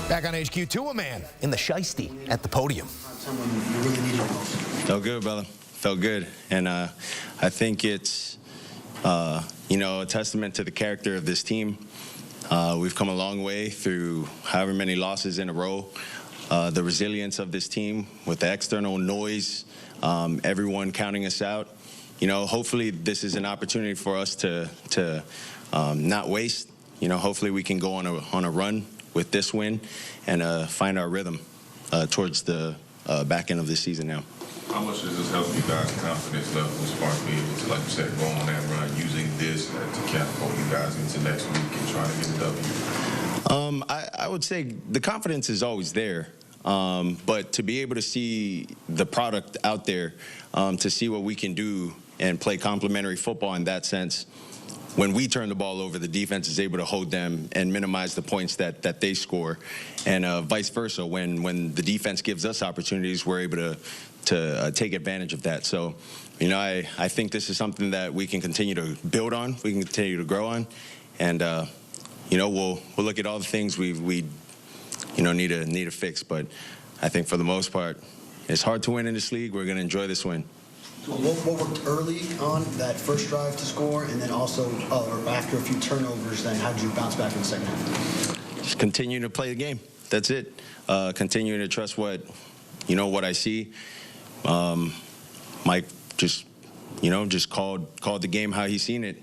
Back on HQ, Tua man in the shiesty at the podium. Felt good, brother. Felt good. And I think it's, a testament to the character of this team. We've come a long way through however many losses in a row. The resilience of this team with the external noise, everyone counting us out. Hopefully this is an opportunity for us to not waste. Hopefully we can go on a run with this win and find our rhythm towards the back end of this season now. How much does this help you guys' confidence level as far as being able to, like you said, go on that run, using this to catapult you guys into next week and trying to get a W? I would say the confidence is always there. But to be able to see the product out there, to see what we can do and play complementary football in that sense, when we turn the ball over, the defense is able to hold them and minimize the points that they score, and vice versa. When the defense gives us opportunities, we're able to take advantage of that. So, I think this is something that we can continue to build on, we can continue to grow on, and we'll look at all the things we need to fix. But I think for the most part, it's hard to win in this league. We're going to enjoy this win. What worked early on that first drive to score, and then also after a few turnovers, then how did you bounce back in the second half? Just continue to play the game. That's it. Continuing to trust what I see. Mike just called the game how he's seen it.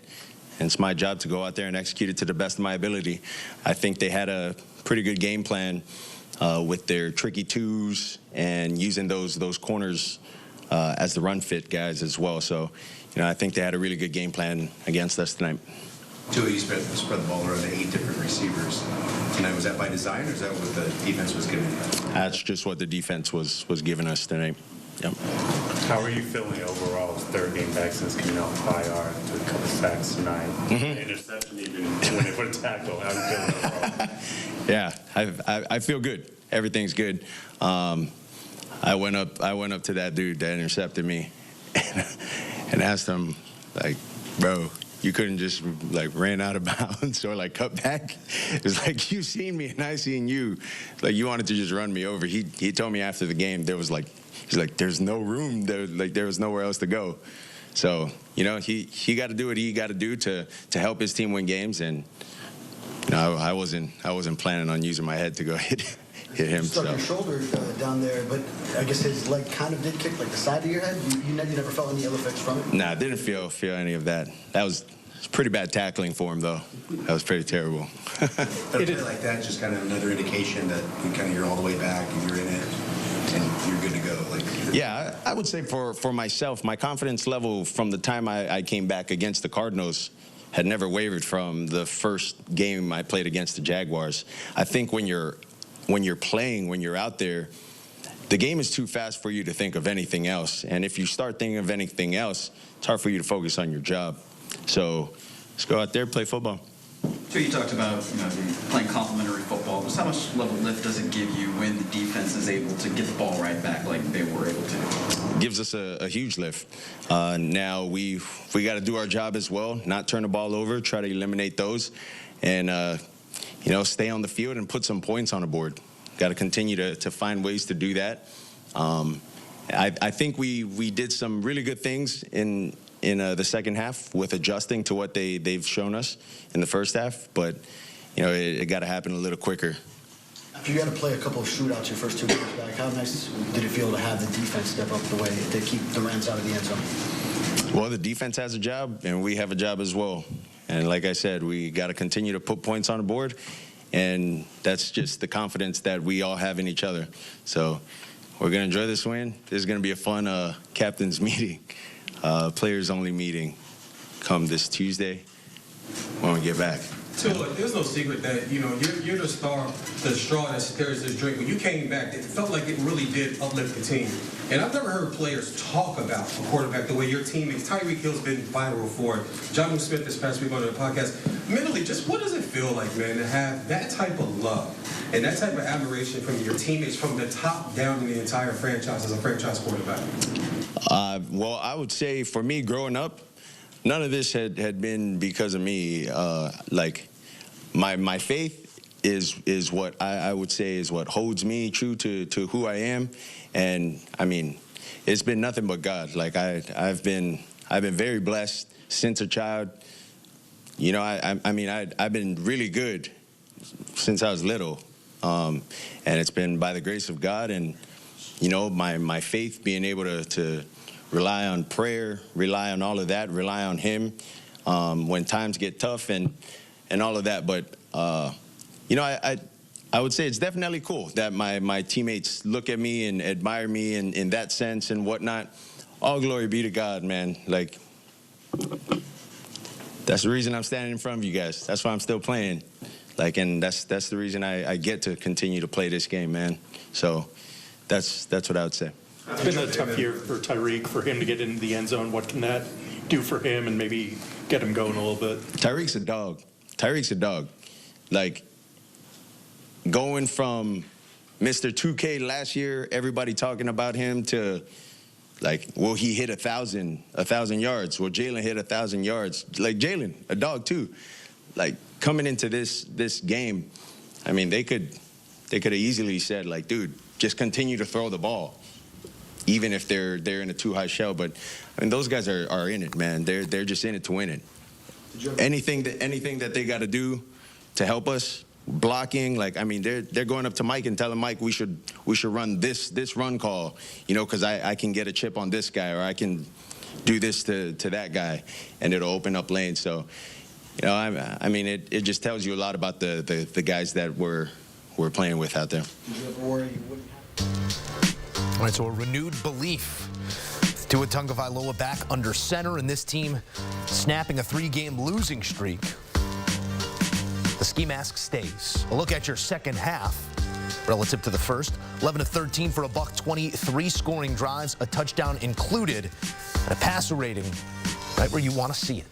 And it's my job to go out there and execute it to the best of my ability. I think they had a pretty good game plan with their tricky twos and using those corners as the run fit guys as well. So, I think they had a really good game plan against us tonight. Tua, you spread the ball around to 8 different receivers tonight. Was that by design, or is that what the defense was giving you? That's just what the defense was giving us tonight. Yep. How are you feeling overall? Third game back since coming out IR, took a couple sacks tonight. Interception even when they put a tackle. How are you feeling overall? Yeah, I feel good. Everything's good. I went up to that dude that intercepted me and asked him, like, bro, you couldn't just ran out of bounds or cut back? It's like, you seen me and I seen you. Like, you wanted to just run me over. He told me after the game there was he's like, there's no room there. There was nowhere else to go. So, he got to do what he got to do to help his team win games. And I wasn't planning on using my head to go hit him. Stuck your shoulder down there, but I guess his leg kind of did kick the side of your head. You never felt any ill effects from it? Nah, I didn't feel any of that. That was pretty bad tackling for him, though. That was pretty terrible. But a play like that, just kind of another indication that you're all the way back and you're in it and you're good to go. Yeah, I would say for myself, my confidence level from the time I came back against the Cardinals had never wavered from the first game I played against the Jaguars. I think when you're playing, when you're out there, the game is too fast for you to think of anything else. And if you start thinking of anything else, it's hard for you to focus on your job. So let's go out there, play football. So you talked about playing complementary football. Just how much level lift does it give you when the defense is able to get the ball right back like they were able to? It gives us a huge lift. Now we got to do our job as well, not turn the ball over, try to eliminate those, and stay on the field and put some points on the board. Got to continue to find ways to do that. I think we did some really good things in the second half with adjusting to what they've shown us in the first half, but it got to happen a little quicker. After you got to play a couple of shootouts your first 2 games back, how nice did it feel to have the defense step up the way they keep the Rams out of the end zone? Well, the defense has a job, and we have a job as well. And like I said, we got to continue to put points on the board, and that's just the confidence that we all have in each other. So we're going to enjoy this win. This is going to be a fun captain's meeting, players-only meeting come this Tuesday when we get back. Tua, there's no secret that, you're the straw that stirs this drink. When you came back, it felt like it really did uplift the team. And I've never heard players talk about a quarterback the way your teammates. Tyreek Hill's been viral for it. Jonnu Smith this past week on the podcast. Mentally, just what does it feel like, man, to have that type of love and that type of admiration from your teammates from the top down in the entire franchise as a franchise quarterback? Well, I would say for me growing up, none of this had been because of me. My faith is what I would say is what holds me true to who I am. And I mean, it's been nothing but God. Like I've been very blessed since a child. You know, I've been really good since I was little, and it's been by the grace of God and, you know, my faith, being able to rely on prayer, rely on all of that, rely on Him when times get tough and all of that. But you know, I would say it's definitely cool that my teammates look at me and admire me in that sense and whatnot. All glory be to God, man. Like, that's the reason I'm standing in front of you guys. That's why I'm still playing. Like, and that's the reason I get to continue to play this game, man. So that's what I would say. It's been a tough year for Tyreek, for him to get into the end zone. What can that do for him and maybe get him going a little bit? Tyreek's a dog. Tyreek's a dog. Like, going from Mr. 2K last year, everybody talking about him, to like, will he hit 1,000 yards? Will Jalen hit 1,000 yards? Like, Jalen, a dog too. Like, coming into this game, I mean, they could have easily said, like, dude, just continue to throw the ball, even if they're in a too high shell. But I mean, those guys are in it, man. They're just in it to win it. Anything that they got to do to help us, blocking, like, I mean, they're going up to Mike and telling Mike we should run this run call, you know, because I can get a chip on this guy, or I can do this to that guy, and it'll open up lanes. So, you know, I mean, it just tells you a lot about the guys that we're playing with out there. All right, so a renewed belief. Tua Tagovailoa back under center, and this team snapping a 3-game losing streak. The ski mask stays. A look at your second half relative to the first. 11-13 for a buck 23 scoring drives, a touchdown included, and a passer rating right where you want to see it.